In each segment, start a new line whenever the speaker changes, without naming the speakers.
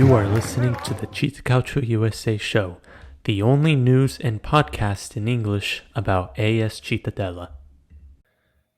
You are listening to the CittaCalcioUsa show, the only news and podcast in English about AS Cittadella.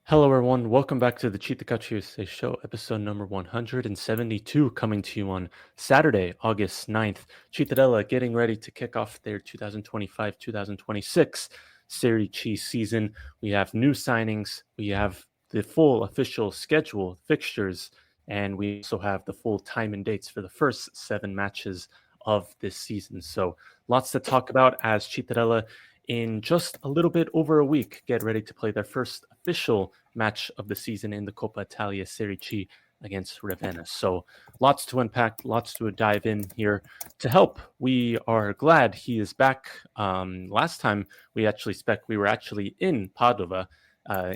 Hello everyone, welcome back to the CittaCalcioUsa show, episode number 172, coming to you on Saturday, August 9th. Cittadella getting ready to kick off their 2025-2026 Serie C season. We have new signings, we have the full official schedule, fixtures, and we also have the full time and dates for the first 7 matches of this season. So lots to talk about as Cittadella in just a little bit over a week get ready to play their first official match of the season in the Coppa Italia Serie C against Ravenna. So lots to unpack, lots to dive in here. To help, we are glad he is back. Last time we were actually in Padova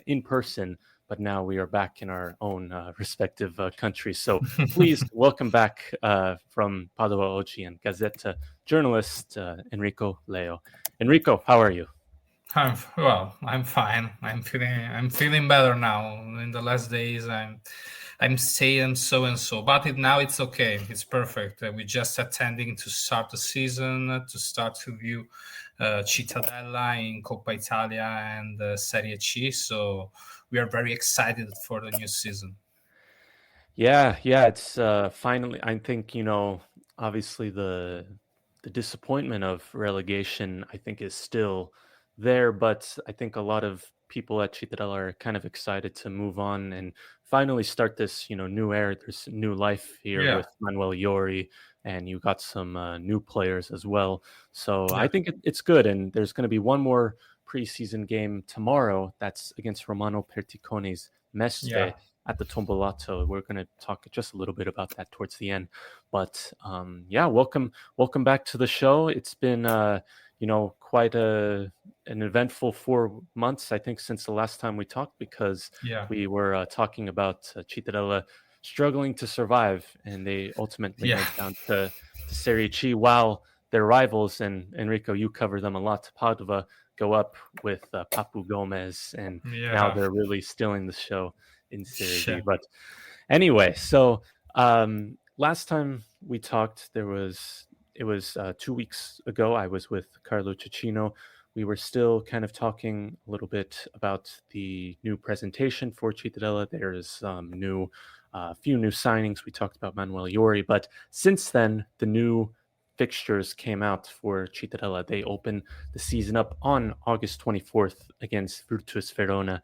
in person, but now we are back in our own respective countries. So please welcome back from PadovaOggi and Gazzetta journalist Enrico Leo. Enrico, how are you?
I'm fine. I'm feeling better now. In the last days, I'm saying so and so, but now it's okay. It's perfect. We're just attending to start the season, to start to view Cittadella in Coppa Italia and Serie C. So we are very excited for the new season.
Yeah, it's finally. I think obviously the disappointment of relegation, I think, is still there, but I think a lot of people at Cittadella are kind of excited to move on and finally start this new era. There's new life here with Manuel Iori, and you got some new players as well. So I think it's good, and there's going to be one more preseason game tomorrow. That's against Romano Perticone's Mestre at the Tombolato. We're going to talk just a little bit about that towards the end. But welcome back to the show. It's been quite an eventful 4 months, I think, since the last time we talked, because we were talking about Cittadella struggling to survive, and they ultimately went down to Serie C, while their rivals, and Enrico, you cover them a lot, Padova, go up with Papu Gomez, and now they're really stealing the show in Serie B. But anyway, so last time we talked, it was 2 weeks ago. I was with Carlo Cecchino. We were still kind of talking a little bit about the new presentation for Cittadella. There's few new signings. We talked about Manuel Iori, but since then, the new fixtures came out for Cittadella. They open the season up on August 24th against Virtus Verona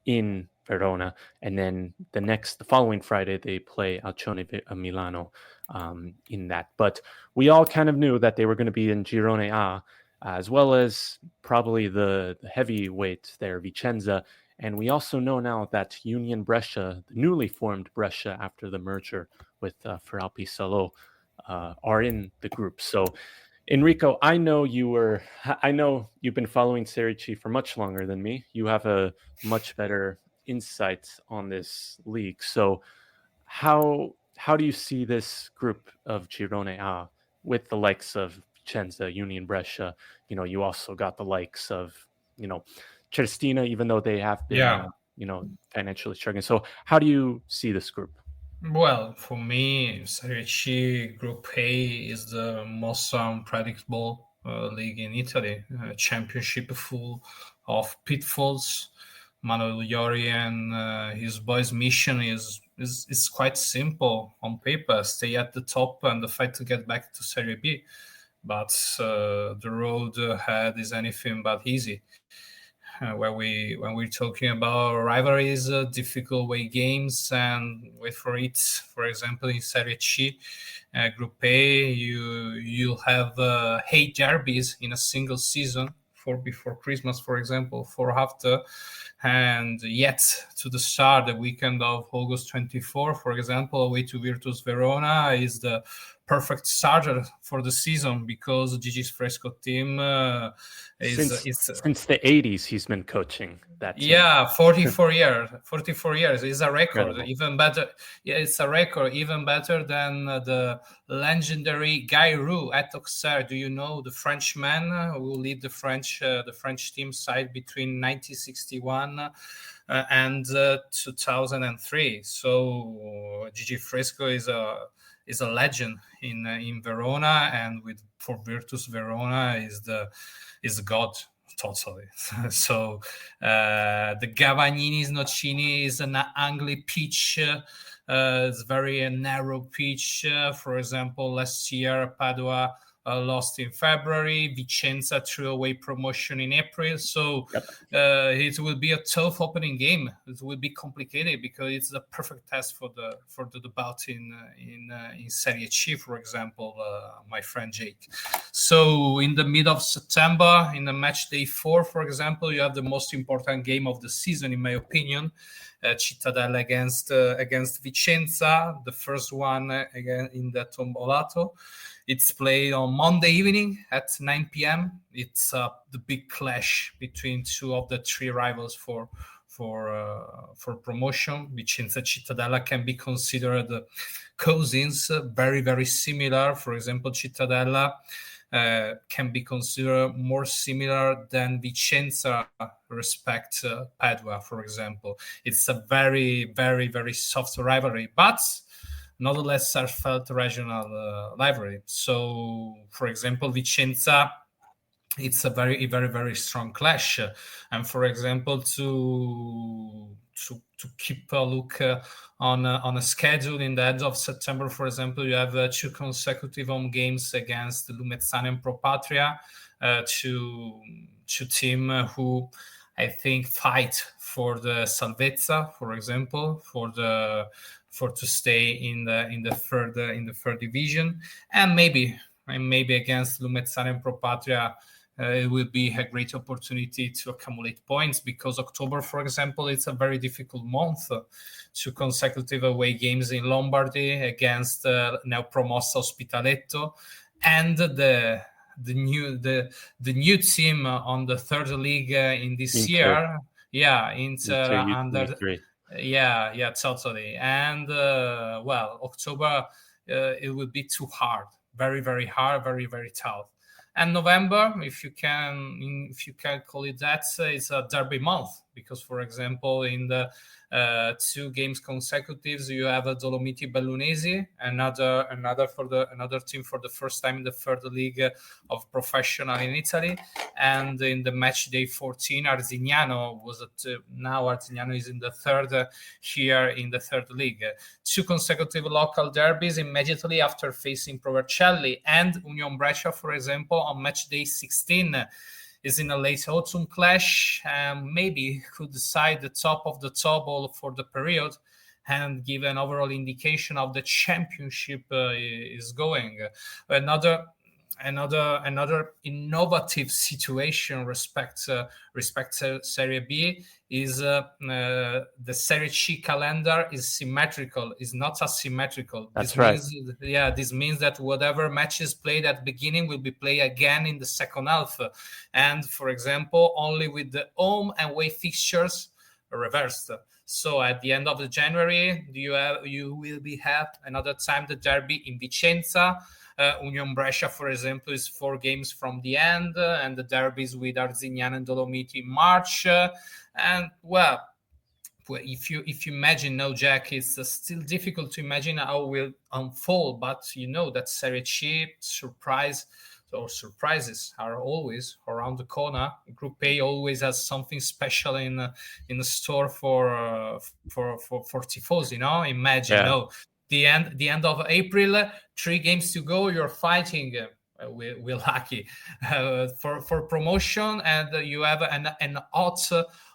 in Verona, and then the following Friday they play Alcione Milano in that. But we all kind of knew that they were going to be in Girone A, as well as probably the heavyweight there, Vicenza. And we also know now that Union Brescia, the newly formed Brescia after the merger with Feralpi Salò, are in the group. So Enrico, I know you've been following Serie C for much longer than me. You have a much better insight on this league. So how do you see this group of Girone A with the likes of Vicenza, Union Brescia? You also got the likes of Cestina, even though they have been financially struggling. So how do you see this group?
Well, for me, Serie C Group A is the most unpredictable league in Italy. Championship full of pitfalls. Manuel Iori and his boys' mission is quite simple on paper: stay at the top and fight to get back to Serie B. But the road ahead is anything but easy. When we're talking about rivalries, difficult away games, and wait for it. For example, in Serie C, Group A, you'll have 8 derbies in a single season. 4 before Christmas, for example, 4 after, and yet to the start, the weekend of August 24, for example, away to Virtus Verona is the perfect starter for the season, because Gigi's Fresco team
since the 80s he's been coaching that team.
44 years is a record. Incredible. Even better. It's a record even better than the legendary Guy Roux at Auxerre. Do you know the Frenchman who lead the French team side between 1961 and 2003? So Gigi Fresco is is a legend in Verona, and for Virtus Verona is God totally. So the Gavagnini Nocini is an ugly pitch. It's very narrow pitch. For example, last year Padua lost in February. Vicenza threw away promotion in April. So it will be a tough opening game. It will be complicated because it's the perfect test for the bout in Serie C, for example, my friend Jake. So in the mid of September, in the match day 4, for example, you have the most important game of the season, in my opinion. Cittadella against Vicenza, the first one again in the Tombolato. It's played on Monday evening at 9 p.m. It's the big clash between two of the 3 rivals for promotion. Vicenza Cittadella can be considered cousins, very, very similar. For example, Cittadella can be considered more similar than Vicenza respect Padua, for example. It's a very, very, very soft rivalry, but nonetheless felt regional rivalry. So, for example, Vicenza, it's a very, very, very strong clash. And for example, to keep a look on a schedule in the end of September, for example, you have 2 consecutive home games against Lumezzane and Pro Patria, two team who I think fight for the Salvezza, for example, to stay in the third division, and maybe against Lumezzane and Pro Patria. It will be a great opportunity to accumulate points because October, for example, it's a very difficult month. 2 consecutive away games in Lombardy against now promossa Ospitaletto, and the new team on the third league in this year. Yeah, Inter under. Yeah, totally. And October it will be too hard, very, very hard, very, very tough. And November, if you can call it that, it's a derby month because, for example, in the 2 games consecutives, you have a Dolomiti Bellunesi, another team for the first time in the third league of professional in Italy, and in the match day 14, Arzignano now Arzignano is in the third here in the third league. 2 consecutive local derbies immediately after facing Provercelli, and Union Brescia, for example, on match day 16. Is in a late autumn clash, and maybe could decide the top of the table for the period and give an overall indication of the championship is going. Another innovative situation respect Serie B is the Serie C calendar is symmetrical, is not asymmetrical.
That's right.
This means that whatever matches played at the beginning will be played again in the second half. And for example, only with the home and away fixtures reversed. So at the end of the January, you will have another time the derby in Vicenza. Union Brescia, for example, is 4 games from the end, and the derbies with Arzignano and Dolomiti in March. And if you imagine, no, Jack, it's still difficult to imagine how it will unfold. But you know that Serie C surprises are always around the corner. Group A always has something special in the store for Tifosi. Imagine, the end of April, 3 games to go. You're fighting. We're lucky for promotion, and you have an odds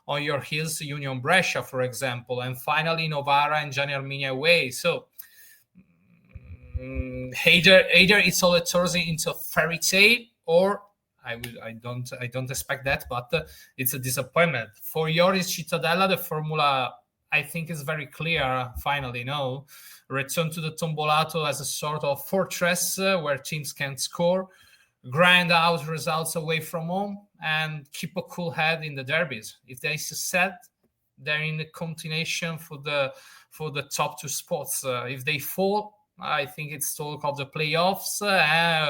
on your heels, Union Brescia, for example, and finally Novara and Gianni Armini away. So either it's all turning into a fairy tale, or I don't expect that, but it's a disappointment. For Ioris Cittadella, the formula I think is very clear. Finally, return to the Tombolato as a sort of fortress where teams can score, grind out results away from home, and keep a cool head in the derbies. If they succeed, they're in the continuation for the top 2 spots. If they fall, I think it's talk of the playoffs.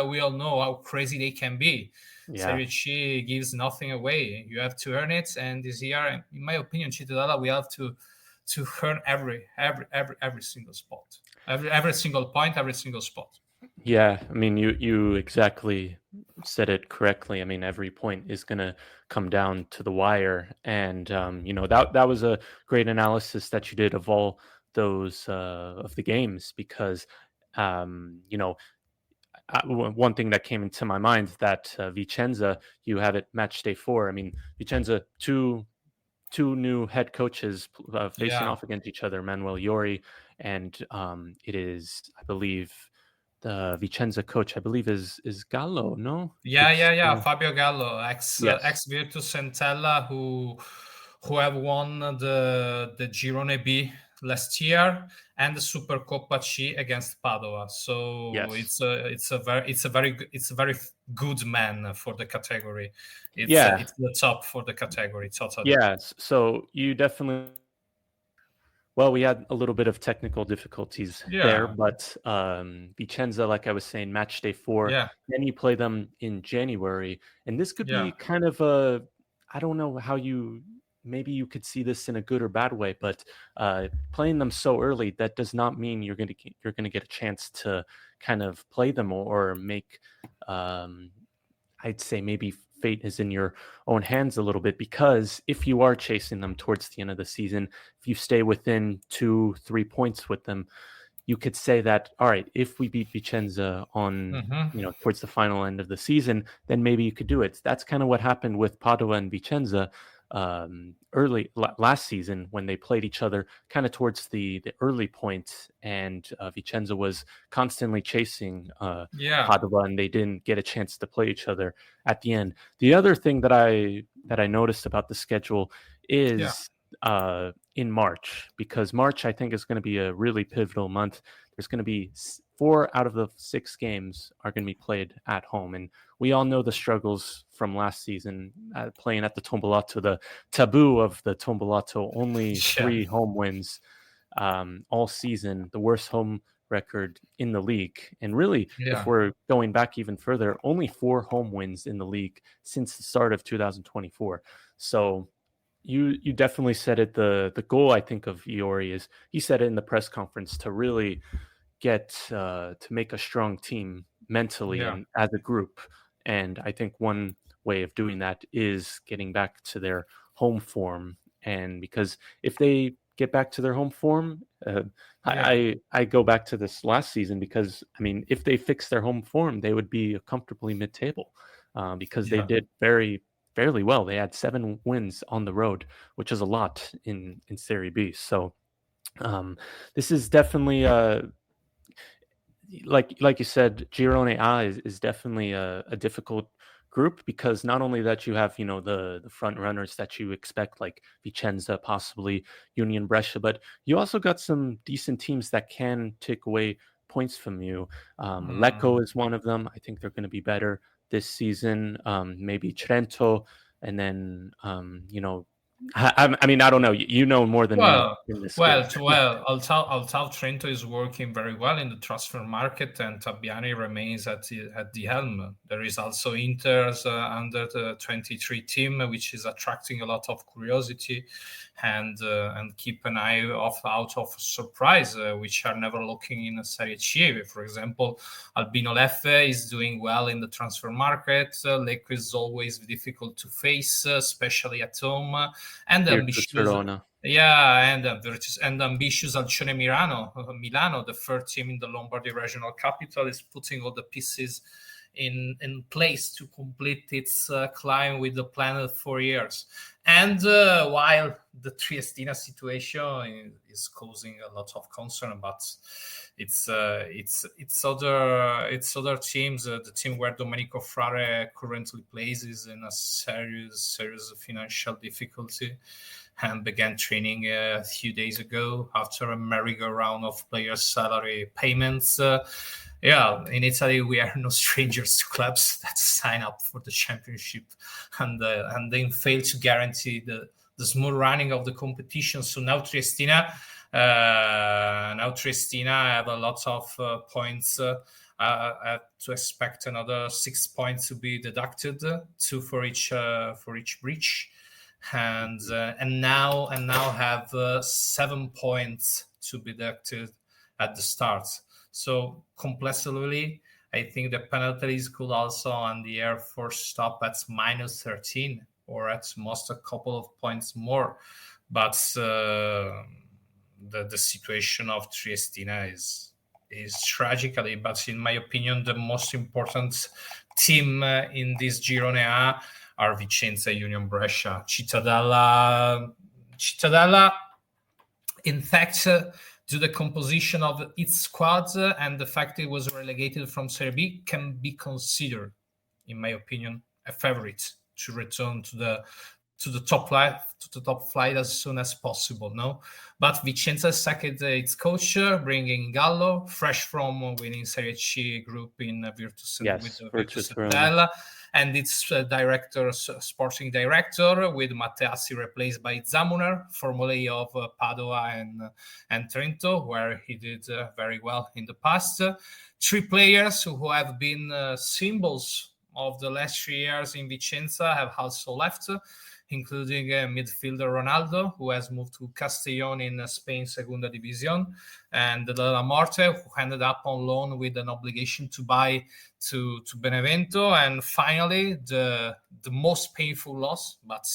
We all know how crazy they can be. Serie C gives nothing away. You have to earn it, and this year, in my opinion, Cittadella, we have to earn every single spot. Every single point, every single spot.
Yeah, I mean, you exactly said it correctly. I mean, every point is going to come down to the wire, and that was a great analysis that you did of all those of the games because you know one thing that came into my mind is that Vicenza, you have it match day 4. I mean, Vicenza, two new head coaches facing
Yeah.
off against each other, Manuel Iori, and it is, I believe, the Vicenza coach, I believe, is Gallo. No, it's
Fabio Gallo, ex
yes,
Virtus Entella, who have won the Girone B last year and the Supercoppa C against Padova. So
yes,
it's a very good man for the category.
yeah,
It's the top for the category, totally.
yeah. So you definitely. Well, we had a little bit of technical difficulties there,
Yeah,
but Vicenza, like I was saying, match day 4.
yeah,
Then you play them in January, and this could
yeah,
be kind of a. I don't know how you. Maybe you could see this in a good or bad way, but playing them so early, that does not mean you're going to get a chance to kind of play them or make. Um, I'd say maybe fate is in your own hands a little bit because if you are chasing them towards the end of the season, if you stay within 2-3 points with them, you could say that, all right, if we beat Vicenza on, towards the final end of the season, then maybe you could do it. That's kind of what happened with Padova and Vicenza last season when they played each other kind of towards the early point, and Vicenza was constantly chasing
yeah,
Padova, and they didn't get a chance to play each other at the end. The other thing that I noticed about the schedule
yeah,
is in March, because March I think is going to be a really pivotal month. There's going to be 4 out of the 6 games are going to be played at home, and we all know the struggles from last season playing at the Tombolato, the taboo of the Tombolato, only
yeah,
3 home wins all season, the worst home record in the league. And really, if
yeah,
we're going back even further, only 4 home wins in the league since the start of 2024. So you definitely said it. The goal, I think, of Iori is, he said it in the press conference, to really get to make a strong team mentally
yeah,
and as a group. And I think one way of doing that is getting back to their home form. And because if they get back to their home form,
yeah,
I go back to this last season, because I mean, if they fix their home form, they would be comfortably mid-table, because they
yeah,
did fairly well. They had 7 wins on the road, which is a lot in Serie B. So this is definitely like you said, Girone A is definitely a difficult group, because not only that you have the front runners that you expect, like Vicenza, possibly Union Brescia, but you also got some decent teams that can take away points from you.
mm.
Lecco is one of them. I think they're going to be better this season. Maybe Trento, and then I mean, I don't know. You know more than me
Well,
in this
well,
space.
to- well. Although Trento is working very well in the transfer market, and Tabiani remains at the helm. There is also Inter's under the 23 team, which is attracting a lot of curiosity, and keep an eye out of surprise, which are never looking in a Serie C. For example, Albino Leffe is doing well in the transfer market. Lecco is always difficult to face, especially at home, and
Virtus
ambitious.
Verona.
Yeah, and ambitious Alcione Milano, the third team in the Lombardy regional capital, is putting all the pieces in place to complete its climb with the planned 4 years. And while the Triestina situation is causing a lot of concern, but it's other teams. The team where Domenico Frare currently plays is in a serious financial difficulty, and began training a few days ago after a merry-go-round of players' salary payments. In Italy, we are no strangers to clubs that sign up for the championship and then fail to guarantee the smooth running of the competition. So now Triestina have a lot of points. To expect another 6 points to be deducted, 2 for each breach, and now have 7 points to be deducted at the start. So complexly, I think the penalties could also on the air force stop at -13 or at most a couple of points more. But the situation of Triestina is tragically, but in my opinion, the most important team in this Girone A are Vicenza, Union Brescia, Cittadella. Cittadella, in fact, to the composition of its squad and the fact it was relegated from Serie B, can be considered, in my opinion, a favorite to return to the top flight as soon as possible. No, but Vicenza sacked its coach, bringing Gallo, fresh from winning Serie C group in Virtus Cittadella, and its sporting director, with Matteassi replaced by Zamuner, formerly of Padova and Trento, where he did very well in the past. 3 players who have been symbols of the last 3 years in Vicenza have also left, including midfielder Ronaldo, who has moved to Castellón in Spain's Segunda División, and De La Morte, who ended up on loan with an obligation to buy to Benevento. And finally, the most painful loss, but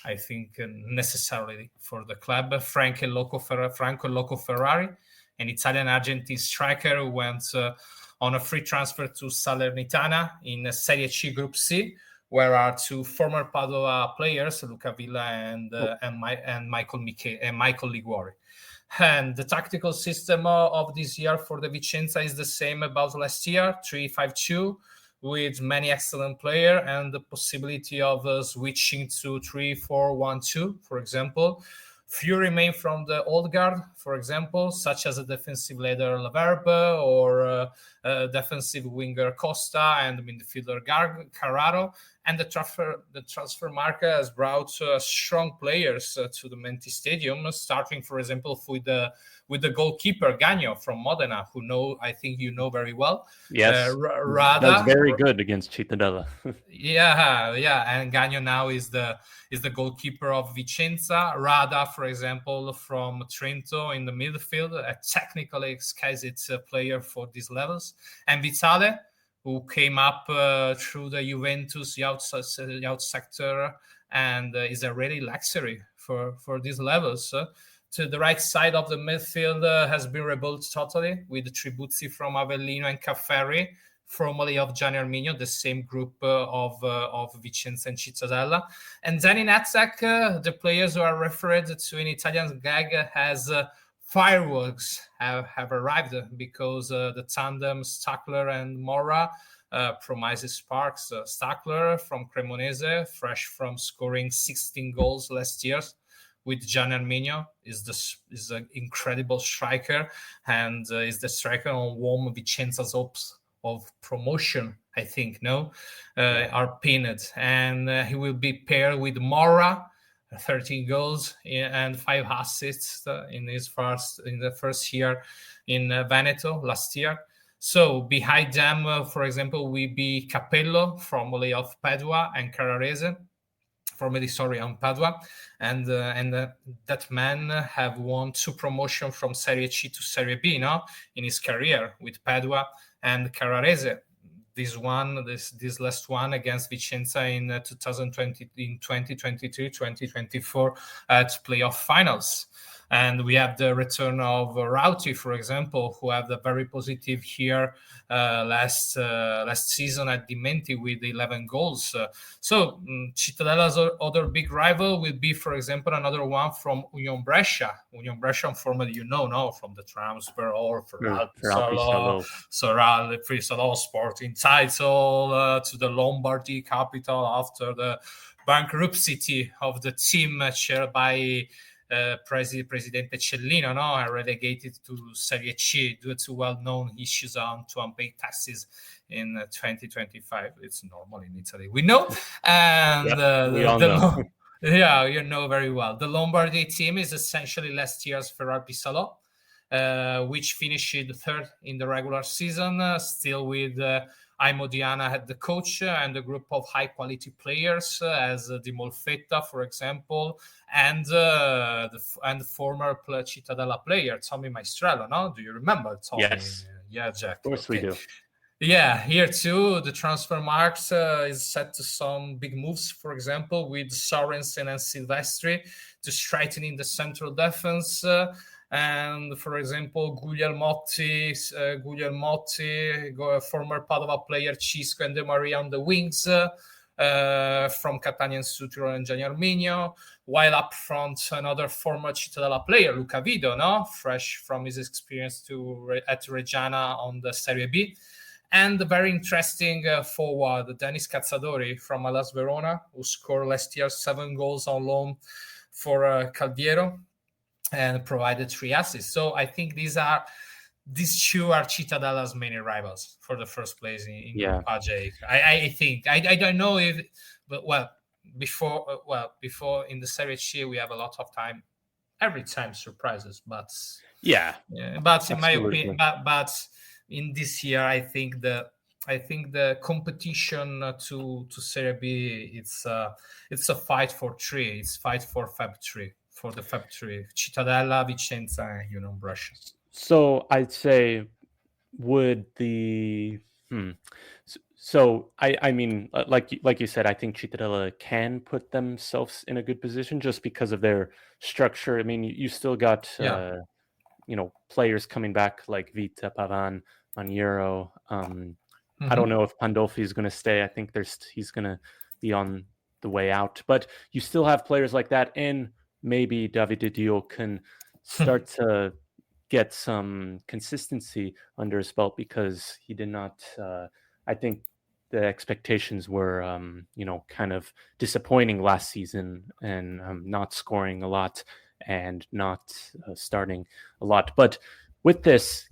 I think necessarily for the club, Franco Loco Ferrari, an Italian-Argentine striker who went on a free transfer to Salernitana in Serie C Group C, where are 2 former Padova players, Luca Villa and Michael Liguori. And the tactical system of this year for the Vicenza is the same about last year, 3-5-2, with many excellent players and the possibility of switching to 3-4-1-2, for example. Few remain from the old guard, for example, such as a defensive leader Laverbe or defensive winger Costa and midfielder Carraro. And the transfer market has brought strong players to the Menti Stadium, starting, for example, with the goalkeeper Gagno from Modena, who I think you know very well.
Yes, that was very good against Cittadella.
yeah, and Gagno now is the goalkeeper of Vicenza. Rada, for example, from Trento in the midfield, a technically exquisite player for these levels, and Vitale, who came up through the Juventus youth sector and is a really luxury for these levels. To the right side of the midfield has been rebuilt totally with Tribuzzi from Avellino and Cafferri, formerly of Gianni Arminio, the same group of Vicenza and Cittadella. And then in attack, the players who are referred to in Italian gag as fireworks have arrived, because the tandem Stackler and Mora promises sparks. Stackler from Cremonese, fresh from scoring 16 goals last year with Gian Arminio, is an incredible striker, and is the striker on whom Vicenza's hopes of promotion, I think, are pinned. And he will be paired with Mora, 13 goals and 5 assists in the first year in Veneto last year. So behind them, for example, will be Capello, formerly of Padua, and Carrarese, formerly on Padua, and that man have won 2 promotions from Serie C to Serie B, in his career with Padua and Carrarese. This last one against Vicenza in 2023-2024 at playoff finals. And we have the return of Rauti, for example, who had a very positive year last season at Dimenti with 11 goals. So Cittadella's other big rival will be, for example, another one from Union Brescia. Union Brescia, formerly, from the transfer or for Salò Sporting title to the Lombardy capital after the bankruptcy of the team chaired by Presidente Cellino, relegated to Serie C due to well-known issues to unpaid taxes in 2025. It's normal in Italy, we know. And
we all know.
Yeah, you know very well. The Lombardy team is essentially last year's Ferrari Salò, which finished third in the regular season, still with Aimo Diana had the coach and a group of high-quality players as Di Molfetta, for example, and the former Cittadella player, Tommy Maestrello, no? Do you remember Tommy?
Yes.
Yeah, Jack.
Of course we do.
Yeah, here too, the transfer marks is set to some big moves, for example, with Sorensen and Silvestri to strengthening the central defense. And for example, Guglielmotti, former Padova player Cisco and De Maria on the wings from Catania and Sutro and Gianni Arminio, while up front another former Cittadella player, Luca Vido, no? Fresh from his experience at Reggiana on the Serie B. And the very interesting forward, Dennis Cazzatori from Hellas Verona, who scored last year 7 goals on loan for Caldiero and provided 3 assists. So I think these 2 are Cittadella's main rivals for the first place in Group A. I think. I don't know if, but before in the Serie C we have a lot of time, every time surprises, but but in my opinion, but in this year, I think the competition to Serie B it's a fight for 3. It's fight for Fab 3, for the Fab 3. Cittadella, Vicenza, and Brescia.
So I'd say would the So I mean, like you said, I think Cittadella can put themselves in a good position just because of their structure. I mean, you still got players coming back like Vita, Pavan, Maniero. I don't know if Pandolfi is going to stay. I think he's going to be on the way out. But you still have players like that, and maybe Davide Dio can start to get some consistency under his belt because he did not. I think the expectations were, kind of disappointing last season and not scoring a lot and not starting a lot. But with this,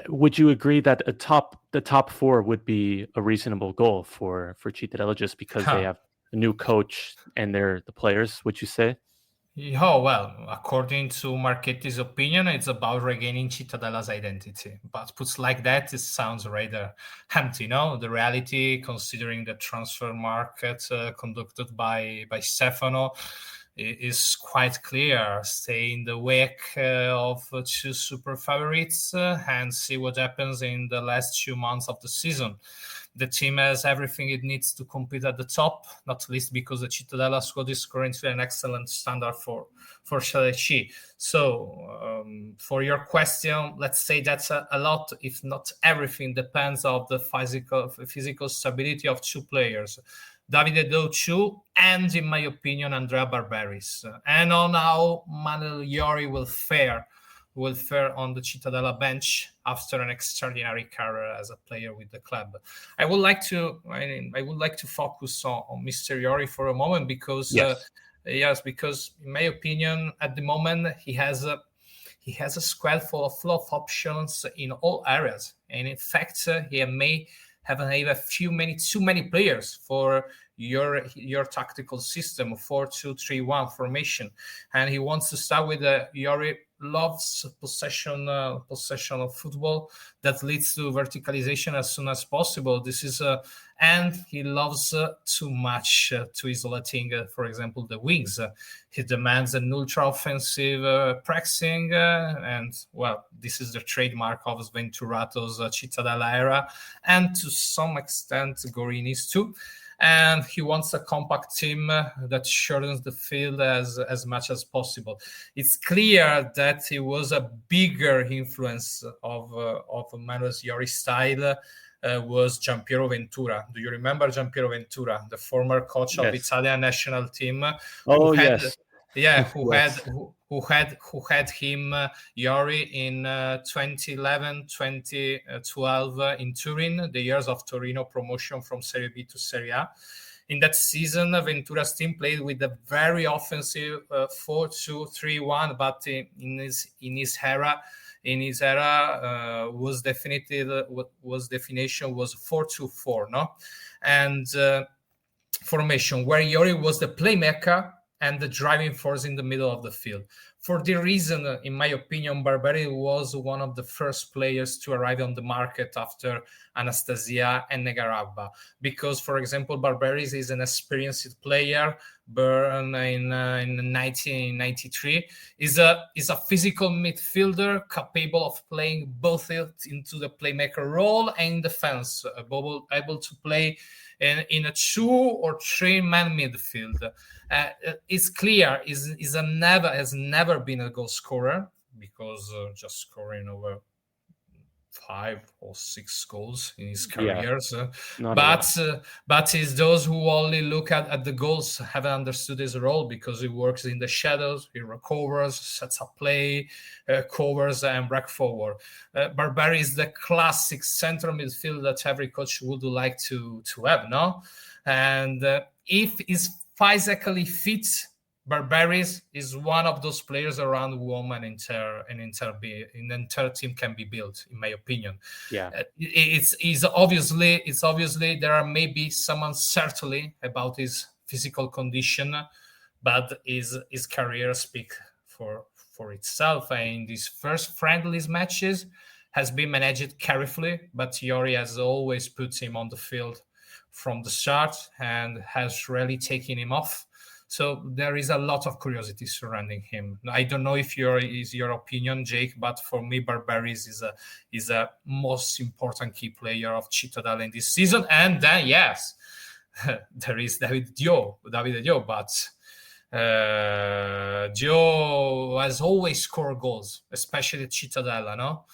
would you agree that the top 4 would be a reasonable goal for Cittadella just because they have a new coach and they're the players, would you say?
Oh, well, according to Marchetti's opinion, it's about regaining Cittadella's identity. But put like that, it sounds rather empty, no? The reality, considering the transfer market conducted by Stefano, is quite clear. Stay in the wake of 2 super favorites and see what happens in the last 2 months of the season. The team has everything it needs to compete at the top, not least because the Cittadella squad is currently an excellent standard for Serie C. So, for your question, let's say that's a lot, if not everything, depends on the physical stability of 2 players. Davide Dochu and, in my opinion, Andrea Barberis. And on how Manuel Iori will fare on the Cittadella bench after an extraordinary career as a player with the club. I would like to focus on Mr. Iori for a moment because because in my opinion, at the moment he has a squad full of options in all areas, and in fact he may have too many players for your tactical system, 4-2-3-1 formation, and he wants to start with Iori loves possession of football that leads to verticalization as soon as possible. This is and he loves too much to isolating, for example, the wings. He demands an ultra-offensive pressing, and well, this is the trademark of Venturato's Cittadella era, and to some extent Gorini's too. And he wants a compact team that shortens the field as much as possible. It's clear that it was a bigger influence of Manuel Iori's style was Giampiero Ventura. Do you remember Giampiero Ventura, the former coach of Italian national team? Who had him Iori in 2011, 2012 in Turin, the years of Torino promotion from Serie B to Serie A. In that season, Ventura's team played with a very offensive 4-2-3-1, but in his era was definition was 4-2-4, no, and formation where Iori was the playmaker and the driving force in the middle of the field. for the reason, in my opinion, Barberi was one of the first players to arrive on the market after Anastasia and Negarabba. Because, for example, Barberi is an experienced player, born in 1993, is a physical midfielder capable of playing both into the playmaker role and in defense, able to play in a 2 or 3 man midfield. It's clear has never been a goal scorer, because just scoring over 5 or 6 goals in his careers. But it's those who only look at the goals haven't understood his role, because he works in the shadows, he recovers, sets up play, covers and break forward. Barberi is the classic central midfield that every coach would like to have, no? And if he's physically fit, Barberis is one of those players around whom an entire team can be built, in my opinion.
Yeah,
it's obviously there are maybe some uncertainty about his physical condition, but his career speaks for itself. And in these first friendlies matches has been managed carefully, but Iori has always put him on the field from the start and has rarely taken him off. So there is a lot of curiosity surrounding him. I don't know if is your opinion, Jake, but for me, Barberis is a most important key player of Cittadella in this season. And then, yes, there is Davide Dio, but Dio has always scored goals, especially at Cittadella, no?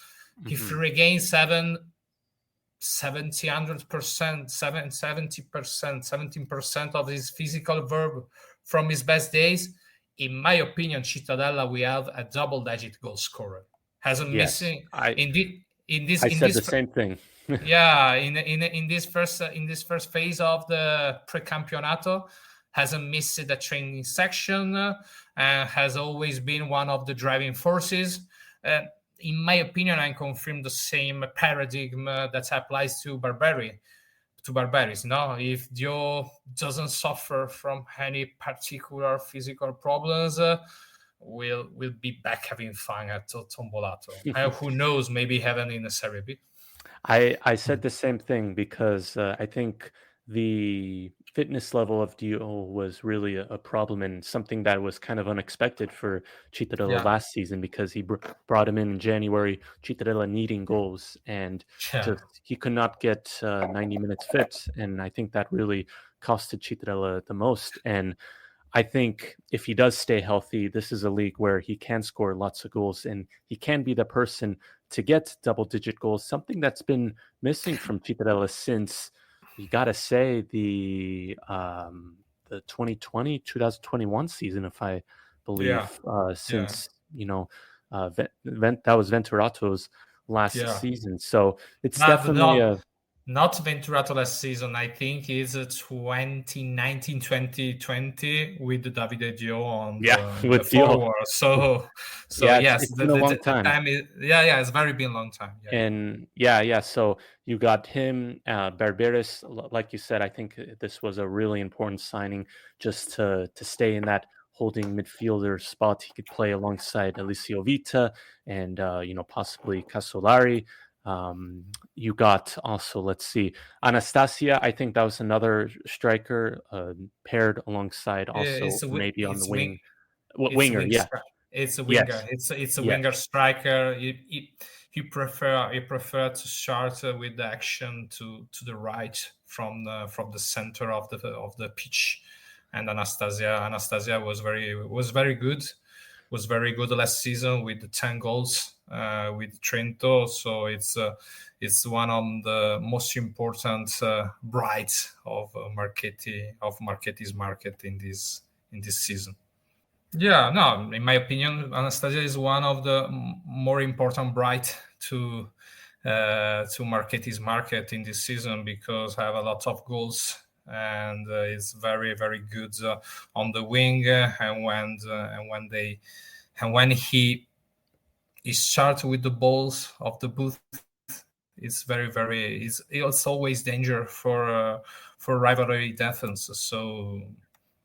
Mm-hmm. If he regains 17% of his physical verb from his best days, in my opinion, Cittadella we have a double-digit goal scorer. Hasn't missing in this.
I said the same thing.
Yeah, in this first phase of the pre-campionato, hasn't missed the training section, has always been one of the driving forces. In my opinion, I confirm the same paradigm that applies to Barberis. No, if Dio doesn't suffer from any particular physical problems, we'll be back having fun at Tombolato. Who knows? Maybe heaven in the Serie B.
I said the same thing, because I think the fitness level of Dio was really a problem, and something that was kind of unexpected for Cittadella last season, because he brought him in January, Cittadella needing goals, and he could not get 90 minutes fit, and I think that really costed Cittadella the most. And I think if he does stay healthy, this is a league where he can score lots of goals, and he can be the person to get double-digit goals, something that's been missing from Cittadella since, you got to say, the 2020-2021 season, if I believe, since, that was Venturato's last season. So it's definitely
not Venturato last season. I think it's 2019-2020 with Davide Dio on the forward. So yes,
it's been a long time.
It's very been a long time.
And so you got him, Barberis, like you said. I think this was a really important signing, just to stay in that holding midfielder spot. He could play alongside Eliseo Vita and possibly Casolari. You got also, let's see, Anastasia. I think that was another striker paired alongside also maybe on the wing. Winger, yeah.
It's a winger. Yes. It's a winger striker. You prefer to start with the action to the right from the center of the pitch. And Anastasia was very good. Was very good last season with the 10 goals with Trento. So it's one of the most important bright of Marchetti's market in this season. Yeah, no, in my opinion, Anastasia is one of the more important bright to Marchetti's market in this season, because I have a lot of goals and is very, very good on the wing. And when he starts with the balls of the booth, it's very, very. It's always danger for rivalry defense. So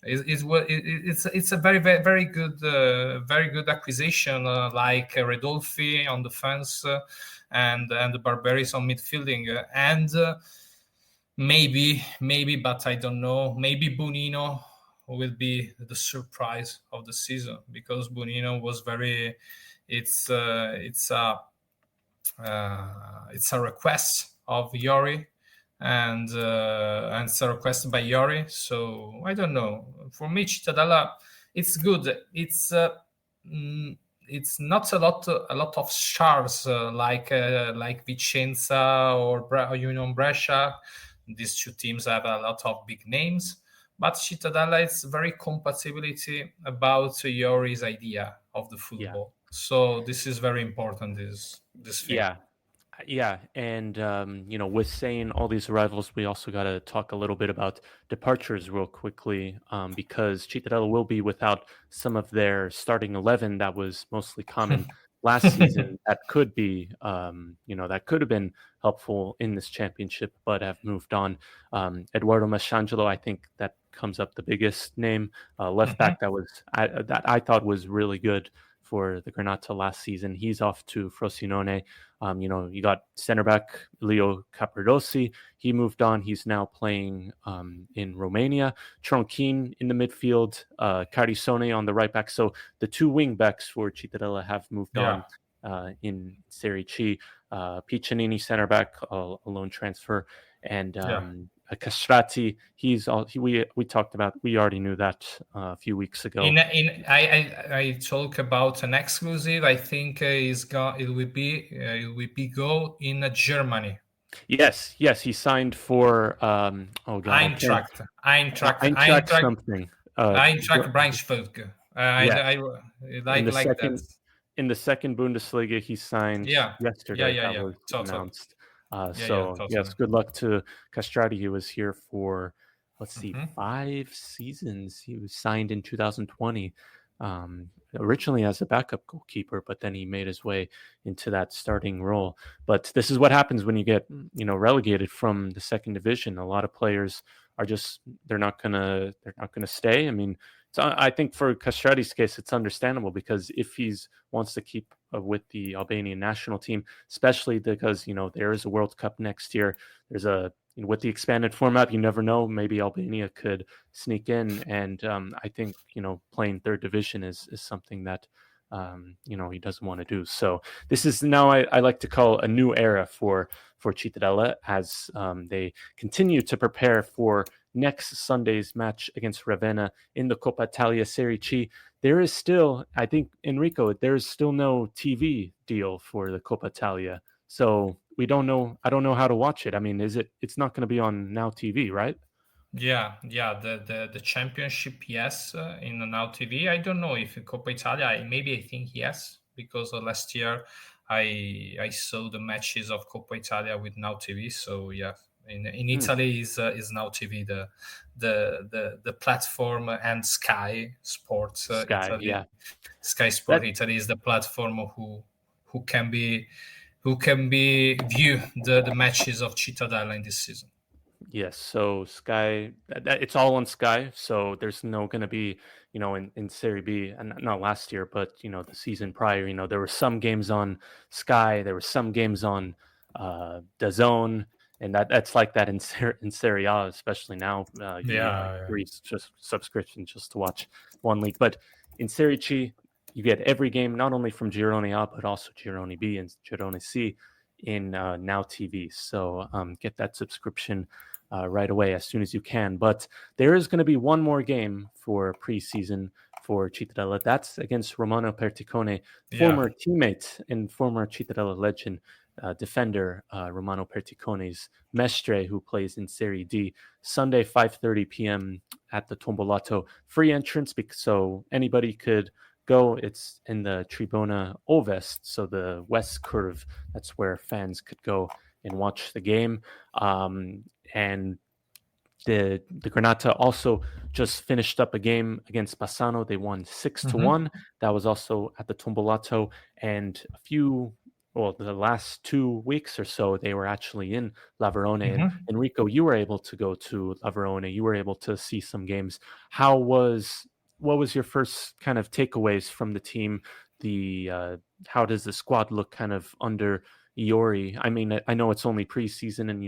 It's a very good acquisition, like Redolfi on defense, and the Barberis on midfielding, and maybe, but I don't know. Maybe Bonino will be the surprise of the season, because Bonino was very. It's a request of Yori, and it's a request by Yori. So I don't know. For me, Cittadella, it's good. It's not a lot of stars, like Vicenza or Union Brescia. These two teams have a lot of big names, but Cittadella is very compatibility about Yori's idea of the
Yeah.
football. So this is very important. This thing.
Yeah, and with saying all these arrivals, we also got to talk a little bit about departures real quickly, because Cittadella will be without some of their starting 11 that was mostly common last season. That could be, that could have been helpful in this championship, but have moved on. Eduardo Mastrangelo, I think that comes up the biggest name, left back that I thought was really good for the Granata last season. He's off to Frosinone. You got center back Leo Capardossi. He moved on. He's now playing in Romania. Tronkin in the midfield. Carisone on the right back. So the two wing backs for Cittadella have moved on in Serie C. Piccinini, center back, a loan transfer, and Castrati. We talked about. We already knew that a few weeks ago.
I talk about an exclusive. I think it will be go in Germany.
Yes, he signed for
Eintracht
something.
Eintracht Braunschweig. I
in the
like
second
that.
in the second Bundesliga, he signed yesterday. That was announced. Yes, good luck to Castrati. He was here for 5 seasons. He was signed in 2020. Originally as a backup goalkeeper, but then he made his way into that starting role. But this is what happens when you get, relegated from the second division. A lot of players are just they're not gonna stay. I mean, I think for Castrati's case, it's understandable, because if he wants to keep with the Albanian national team, especially because there is a World Cup next year. There's with the expanded format, you never know. Maybe Albania could sneak in, and I think playing third division is something that he doesn't want to do. So this is now I like to call a new era for Cittadella, as they continue to prepare for next Sunday's match against Ravenna in the Coppa Italia Serie C. There is still, I think, Enrico, there is still no TV deal for the Coppa Italia. So we don't know. I don't know how to watch it. I mean, it's not going to be on Now TV, right?
Yeah. The championship, yes, in Now TV. I don't know if in Coppa Italia. I think yes, because last year I saw the matches of Coppa Italia with Now TV. So yeah, in Italy is Now TV the platform, and Sky Sports Italy.
Yeah.
Sky Sport Italy is the platform who can be view the matches of Cittadella in this season.
Yes, so Sky, it's all on Sky. So there's no going to be, in Serie B, and not last year, but the season prior, there were some games on Sky, there were some games on DAZN, and that's like that in Serie A, especially now. You need like 3 subscriptions just to watch one league. But in Serie C, you get every game, not only from Girone A, but also Girone B and Girone C in Now TV. So get that subscription right away as soon as you can. But there is going to be one more game for preseason for Cittadella. That's against Romano Perticone, former teammate and former Cittadella legend, defender Romano Perticone's Mestre, who plays in Serie D. Sunday, 5:30 p.m. at the Tombolato. Free entrance, so anybody could go. It's in the Tribuna Ovest, so the west curve. That's where fans could go and watch the game. And the Granata also just finished up a game against Bassano. They won 6-1. That was also at the Tombolato. And a few the last 2 weeks or so, they were actually in Laverone. And
Mhm.
Enrico, you were able to go to Laverone. You were able to see some games. What was your first kind of takeaways from the team? How does the squad look kind of under Iori? I mean, I know it's only preseason, and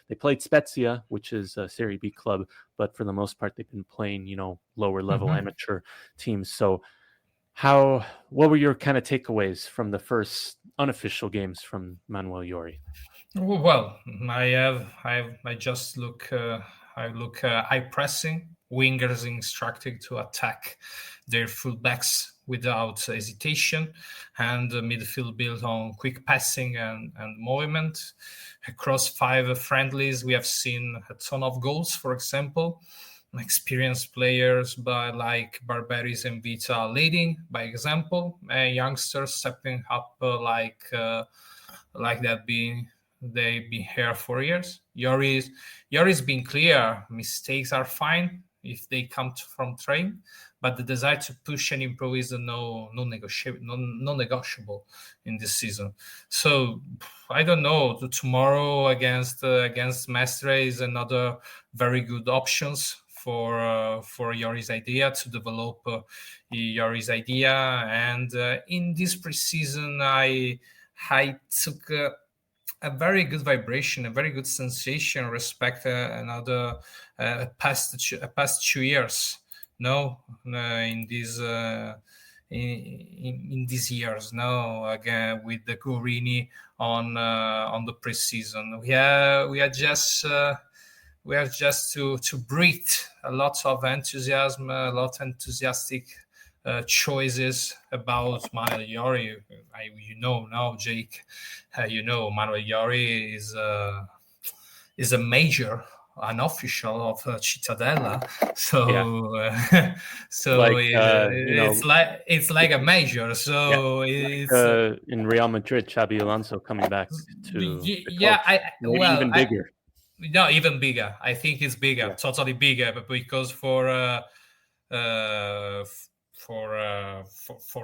they played Spezia, which is a Serie B club, but for the most part, they've been playing lower level
Mhm.
amateur teams. So what were your kind of takeaways from the first unofficial games from Manuel Iori?
Well, I just look high pressing, wingers instructed to attack their fullbacks without hesitation, and the midfield built on quick passing and movement. Across 5 friendlies, we have seen a ton of goals. For example, experienced players like Barberis and Vita leading by example, youngsters stepping up like that being they've been here for years. Yori's been clear. Mistakes are fine if they come from train, but the desire to push and improve is non-negotiable in this season. So I don't know. Tomorrow against Mestre is another very good options for Yori's idea to develop Yori's idea. And in this preseason, I took a very good vibration, a very good sensation. Respect another past 2 years. No, in these in these years. No, again with the Guarini on the preseason. We have just to breathe a lot of enthusiasm, a lot of enthusiastic choices about Manuel Iori. Now, Jake, Manuel Iori is a major, an official of Cittadella.
Yeah,
So
like
it's like a major.
yeah,
So
like
it's
in Real Madrid, Xabi Alonso coming back to the club,
yeah. I
maybe
well
even
I
bigger.
No, even bigger. I think it's bigger,
Yeah,
totally bigger. But because for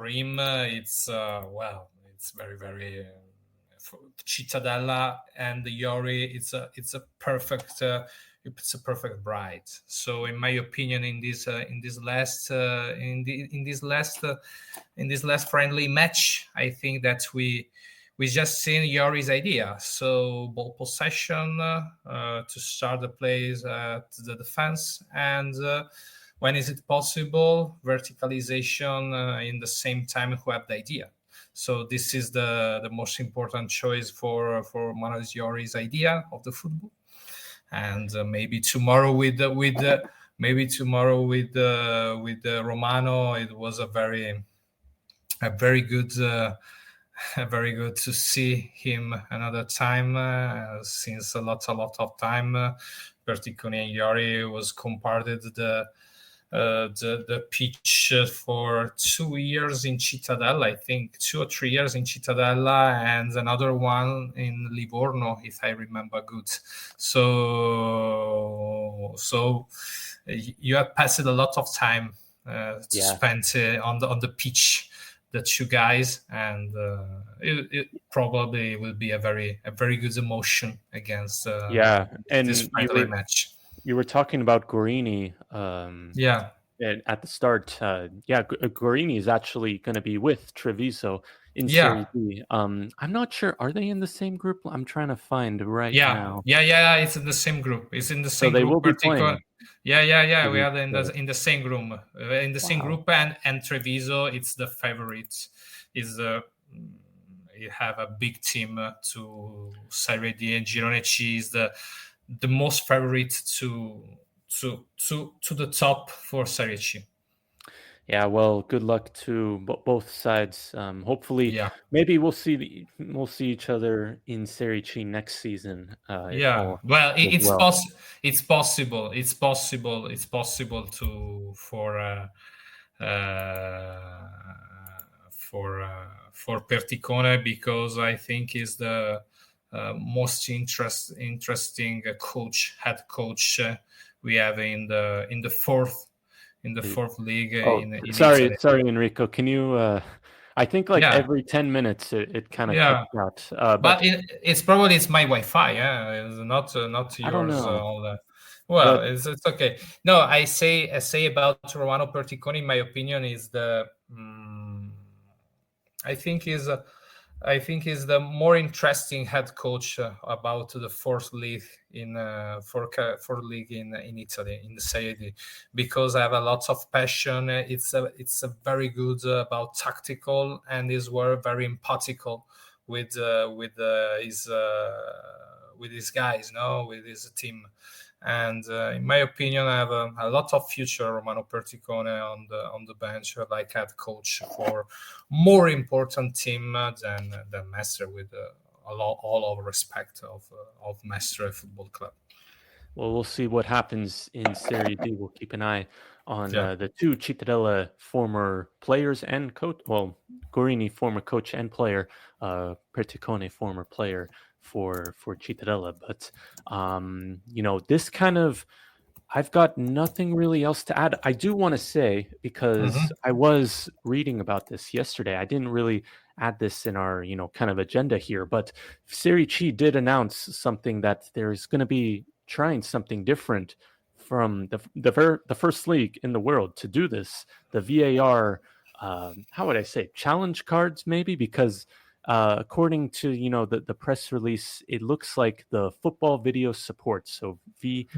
him, it's it's very very. For Cittadella and the Yori, it's a perfect bride. So, in my opinion, in this last friendly match, I think that we just seen Yori's idea. So ball possession to start the plays to the defense, and when is it possible, verticalization in the same time who have the idea. So this is the most important choice for Manuel Yori's idea of the football, and maybe tomorrow with Romano, it was a very good. Very good to see him another time since a lot of time. Berticoni and Yori was comparted the pitch for 2 years in Cittadella, I think 2 or 3 years in Cittadella, and another one in Livorno, if I remember good. So you have passed a lot of time to
yeah,
spend on the pitch, the two guys, and it probably will be a very good emotion against
yeah.
this
And
friendly match.
you were talking about Guarini
Yeah,
at the start. Yeah, Guarini is actually going to be with Treviso in
yeah,
Serie B. I'm not sure. Are they in the same group? I'm trying to find right now.
yeah. It's in the same group. It's in the
So
same
they
group.
will be playing
Yeah. We are
Treviso.
in the same room, in the same
Wow.
group, and Treviso. It's the favorite. Is You have a big team to Serie D, and Girone C is the most favorite to the top for Serie C.
Yeah, well, good luck to both sides. Hopefully,
Yeah.
maybe we'll see each other in Serie C next season, if
Yeah,
all
well,
goes well.
it's possible. It's possible. It's possible to uh, for Perticone, because I think is the most interesting head coach we have in the fourth league
Oh,
in
sorry,
Italy.
sorry, Enrico. Can you I think like
Yeah,
every 10 minutes it kind of
yeah.
cuts out.
But
But
it's probably it's my Wi-Fi. Yeah, it's not
I don't
yours.
know.
All that. Well,
But
it's okay. No, I say about Romano Perticoni. In my opinion, is the I think is I think is the more interesting head coach about the fourth league in fourth league in Italy in the Serie D, because I have a lot of passion. It's a very good about tactical, and is very empathical with his guys, no, with his team. And in my opinion, I have a lot of future Romano Perticone on the bench, like head coach for more important team than Mestre, with all of respect of Mestre Football Club.
well, we'll see what happens in Serie D. We'll keep an eye on
Yeah.
the two Cittadella former players and coach. Well, Gorini, former coach and player, Perticone, former player for Cittadella. But this kind of I've got nothing really else to add. I do want to say, because
Hmm.
I was reading about this yesterday, I didn't really add this in our, kind of agenda here, but Serie C did announce something that there's going to be trying something different from the first league in the world to do this. The VAR, how would I say, challenge cards maybe, because according to the press release, it looks like the football video support, so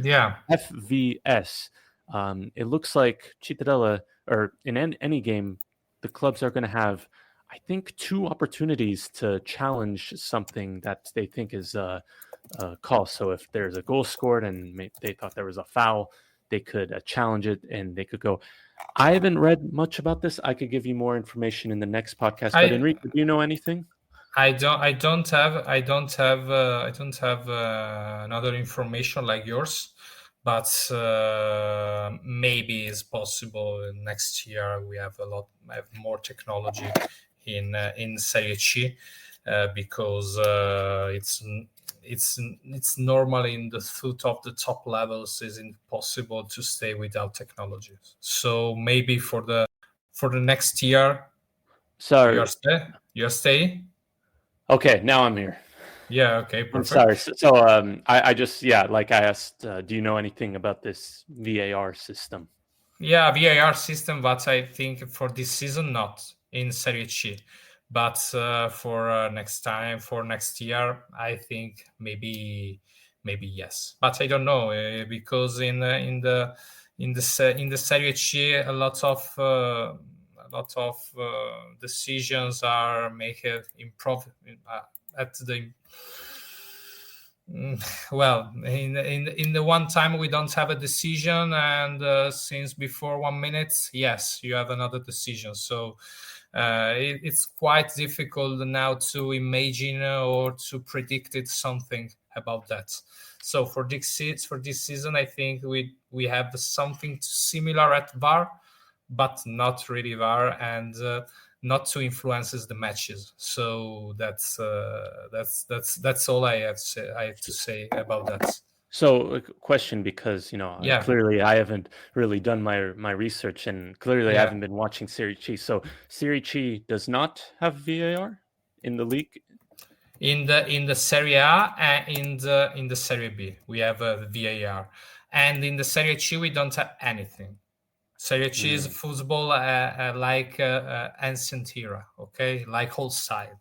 Yeah.
FVS. It looks like Cittadella, or in any game, the clubs are going to have, I think, two opportunities to challenge something that they think is a call. So if there's a goal scored and they thought there was a foul, they could challenge it and they could go. I haven't read much about this. I could give you more information in the next podcast. But
I
Enrique, do you know anything?
I don't have another information like yours, but maybe it's possible next year we have have more technology in Serie C, because it's normally in the foot of the top levels is impossible to stay without technology. So maybe for the next year
Sorry.
you're staying.
Okay, now I'm here.
Yeah, okay,
I'm
perfect.
sorry. So, I just, yeah, like I asked, do you know anything about this VAR system?
Yeah, VAR system, but I think for this season not in Serie C, but for next time, for next year, I think maybe yes, but I don't know, because in the Serie C a lot of decisions are made improv at the well, in the one time we don't have a decision, and since before 1 minute, yes, you have another decision. So it's quite difficult now to imagine or to predict it something about that. So for this season, I think we have something similar at VAR, but not really VAR, and not to influences the matches. So that's all I have to say about that.
So, a question, because
Yeah,
clearly I haven't really done my research, and clearly I
yeah.
haven't been watching Serie C. So, Serie C does not have VAR in the league.
In the Serie A and in the Serie B, we have a VAR, and in the Serie C we don't have anything. Serie C is
Mm.
football like ancient era, okay, like old style,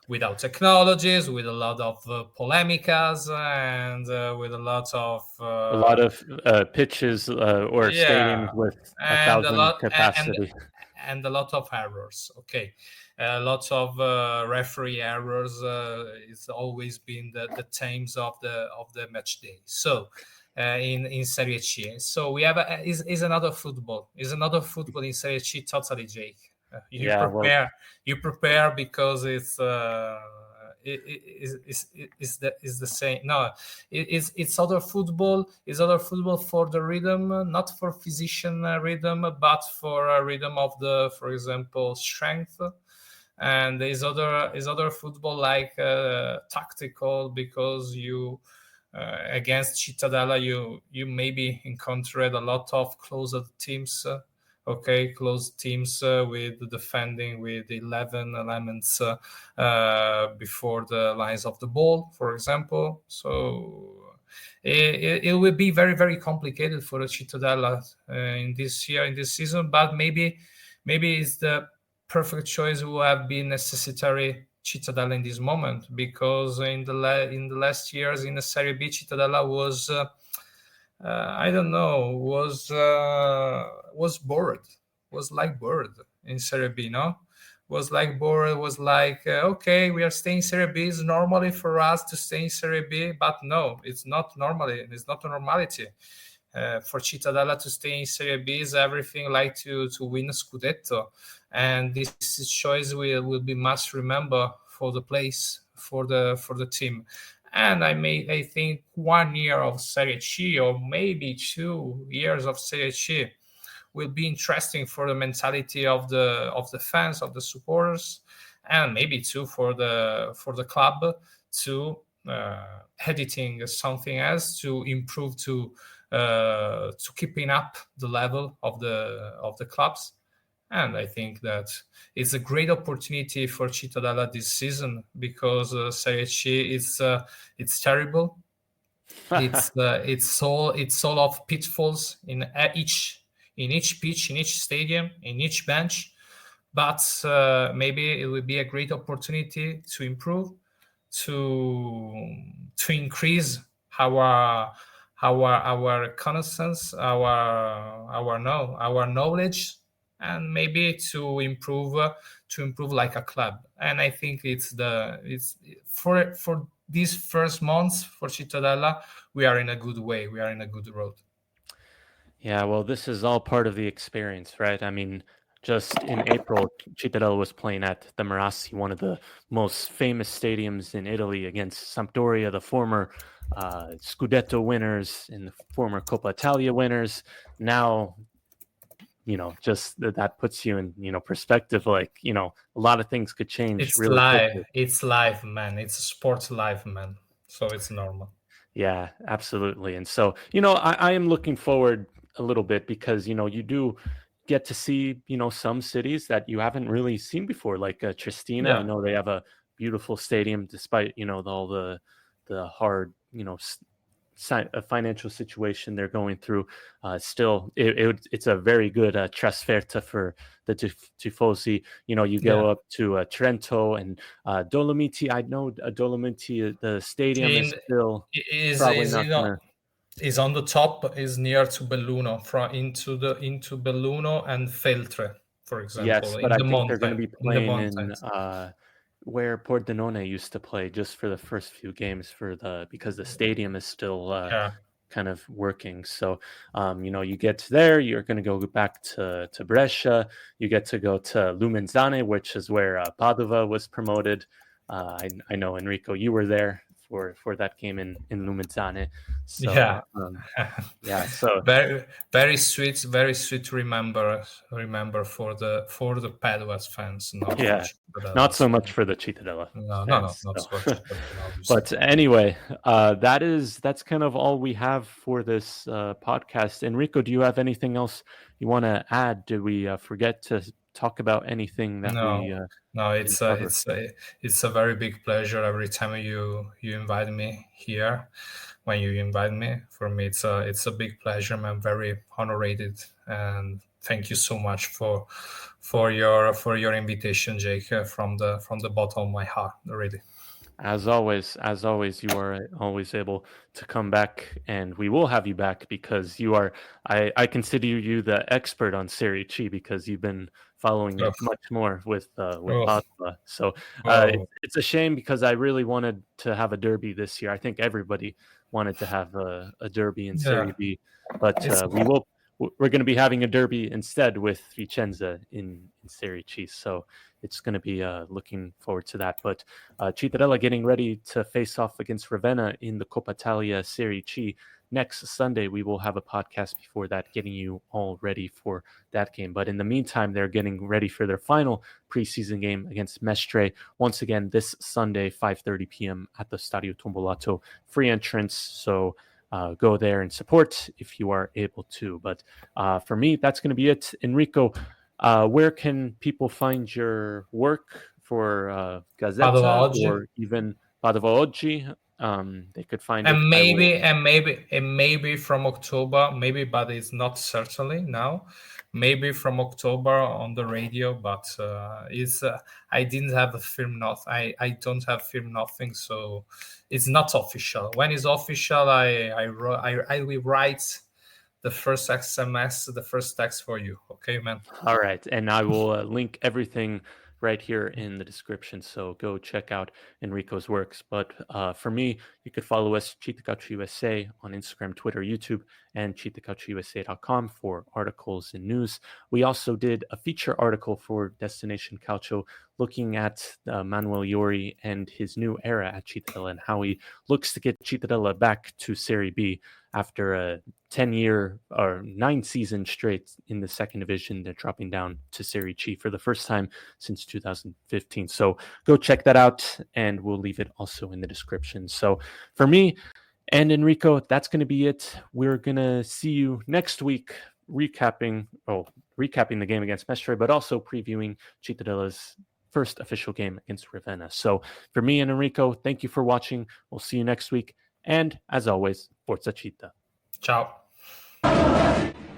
without technologies, with a lot of polemicas, and with a lot of
A lot of pitches or
yeah,
stadiums with a
and a
thousand
lot and
capacity.
and a lot of errors. Okay, a lot of referee errors. It's always been the themes of the match day. So in Serie C, so we have is another football. Is another football in Serie C. Totally, Jake. You
Yeah, well,
prepare. You prepare because it's the same. No, it's other football. It's other football for the rhythm, not for physician rhythm, but for a rhythm of the, for example, strength. And is other football like tactical, because you against Cittadella you maybe encountered a lot of closer teams. Okay, close teams with defending with 11 elements before the lines of the ball, for example. So it will be very, very complicated for the Cittadella in this year, in this season. But maybe it's the perfect choice who have been necessary Cittadella in this moment, because in the last years in the Serie B, Cittadella was I don't know, was bored, was like bored in Serie B, no? Was like bored, was like, okay, we are staying in Serie B. It's normally for us to stay in Serie B, but no, it's not normally. It's not a normality. For Cittadella to stay in Serie B is everything like to win a Scudetto. And this choice will be must remember for the place, for the team. And I think 1 year of Serie C, or maybe 2 years of Serie C, will be interesting for the mentality of the fans, of the supporters, and maybe too for the club to editing something else to improve, to keeping up the level of the clubs. And I think that it's a great opportunity for Cittadella this season, because Serie C it's terrible. It's all of pitfalls in each pitch, in each stadium, in each bench. But maybe it will be a great opportunity to improve, to increase our connaissance, our knowledge, and maybe to improve like a club. And I think it's for these first months for Cittadella, we are in a good way. We are in a good road.
Yeah, well, this is all part of the experience, right? I mean, just in April, Cittadella was playing at the Marassi, one of the most famous stadiums in Italy, against Sampdoria, the former Scudetto winners and the former Coppa Italia winners. Now, just that puts you in, perspective. Like, a lot of things could change
It's
really
live.
quickly.
It's live, man. It's a sports live, man. So it's normal.
Yeah, absolutely. And so, I am looking forward a little bit, because, you do get to see, some cities that you haven't really seen before, like Tristina. I
Yeah.
know they have a beautiful stadium, despite, all the hard, financial situation they're going through. Still, it's a very good trasferta for the tifosi. You go
Yeah.
up to Trento and Dolomiti. I know Dolomiti, the stadium is still probably
Is
not gonna.
is on the top, is near to Belluno, from into Belluno and Feltre, for example,
Yes, but I think they're going to be
in the
playing in
mountains.
where Pordenone used to play, just for the first few games, because the stadium is still
Yeah.
kind of working. So, you get there, you're going to go back to Brescia. You get to go to Lumenzane, which is where Padova was promoted. I know, Enrico, you were there for that game in Lumenzane. So,
Yeah.
yeah. So
Very, very sweet to remember for the Padova's fans, not for
yeah, not
Cittadella's
so much
fans.
for the Cittadella
No,
fans.
not
So.
for Cittadella, obviously.
But anyway, that's kind of all we have for this podcast. Enrico, do you have anything else you want to add? Did we forget to talk about anything that we
No,
didn't
it's
cover?
it's a very big pleasure every time you invite me here. When you invite me, for me it's a big pleasure. I'm very honored, and thank you so much for your invitation, Jake, from the bottom of my heart, really.
As always, you are always able to come back, and we will have you back, because you are. I consider you the expert on Serie C, because you've been following
Oh,
it much more with
oh,
Padova. So
oh,
it's a shame, because I really wanted to have a derby this year. I think everybody wanted to have a derby in
yeah.
Serie B, but
It's
we're going to be having a derby instead with Vicenza in Serie C. So it's going to be looking forward to that. But Cittadella getting ready to face off against Ravenna in the Coppa Italia Serie C next Sunday. We will have a podcast before that, getting you all ready for that game. But in the meantime, they're getting ready for their final preseason game against Mestre. Once again, this Sunday, 5:30 p.m. at the Stadio Tombolato. Free entrance. So go there and support if you are able to. But for me, that's going to be it. Enrico, where can people find your work for Gazzetta
PadovaOggi.
or even PadovaOggi? They could find it.
And
I will.
maybe from October, maybe, but it's not certainly now. Maybe from October on the radio, but it's I didn't have a film. Not I don't have film nothing, so it's not official. When it's official, I will write the first SMS, the first text for you. Okay, man.
All right. And I will link everything right here in the description. So go check out Enrico's works. But for me, you could follow us, CittaCalcioUsa, on Instagram, Twitter, YouTube, and CittaCalcioUSA.com for articles and news. We also did a feature article for Destination Calcio looking at Manuel Iori and his new era at Cittadella and how he looks to get Cittadella back to Serie B after a 10-year or 9-season straight in the second division. They're dropping down to Serie C for the first time since 2015. So go check that out, and we'll leave it also in the description. So for me and Enrico, that's going to be it. We're going to see you next week recapping the game against Mestre, but also previewing Cittadella's first official game against Ravenna. So for me and Enrico, thank you for watching. We'll see you next week. And as always, Forza Citta.
Ciao.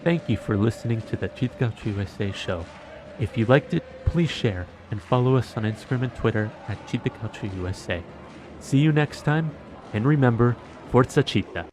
Thank you for listening to the CittaCalcioUSA show. If you liked it, please share and follow us on Instagram and Twitter at CittaCalcioUSA. See you next time, and remember, Forza Citta.